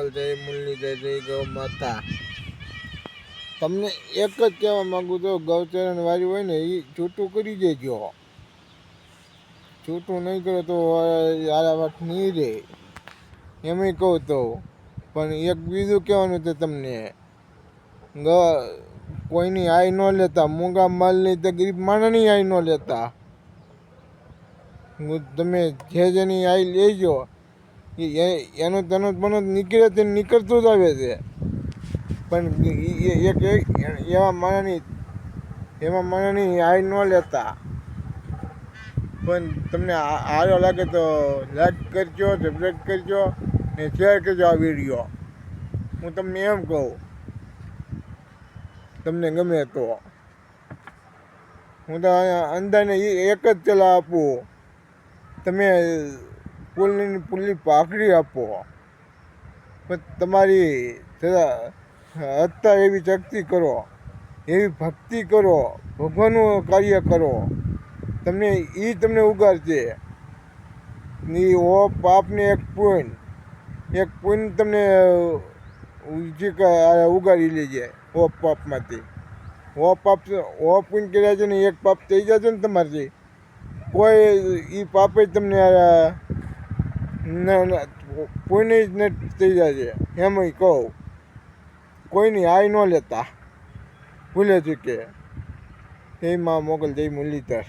મોગલ, જય મુરલીધર, જય ગૌ માતા. તમને એક જ કહેવા માગું તો ગૌચરણ વાળી હોય ને એ છૂટું કરી દેજો. છૂટું નહીં કરો તો આરા વાત નહીં રહે એમય કહું તો. પણ એક બીજું કહેવાનું છે તમને, કોઈની આય ન લેતા, મૂંગા માલની તો ગરીબ માણસની આય ન લેતા. તમે જે જેની આય લેજો એનું તનું પણ નીકળે તે નીકળતું જ આવે છે. પણ એક એવા માણસની આય ન લેતા. પણ તમને સારો લાગે તો લાઈક કરજો, સબસ્ક્રાઈબ કરજો ને શેર કરજો આ વિડીયો. હું તમને એમ કહું, તમને ગમે તો. હું તો અંદાજને એક જ સલાહ આપું, તમે પુલની પાઘડી આપો. પણ તમારી હત્તા એવી શક્તિ કરો, એવી ભક્તિ કરો, ભગવાનનું કાર્ય કરો, તમને ઉગાડશે. એ પાપને એક પુણ્ય તમને ઉગાડી લેજે. પાપમાંથી પુણ્ય કર્યા છે ને એક પાપ થઈ જશે ને તમારથી, કોઈ એ પાપ જ તમને પુણ્ય જ નથી થઈ જશે. એમ કહું, કોઈની આય ન લેતા ભૂલે ચૂકે. જય મા મોગલ, જય મુરલીધર.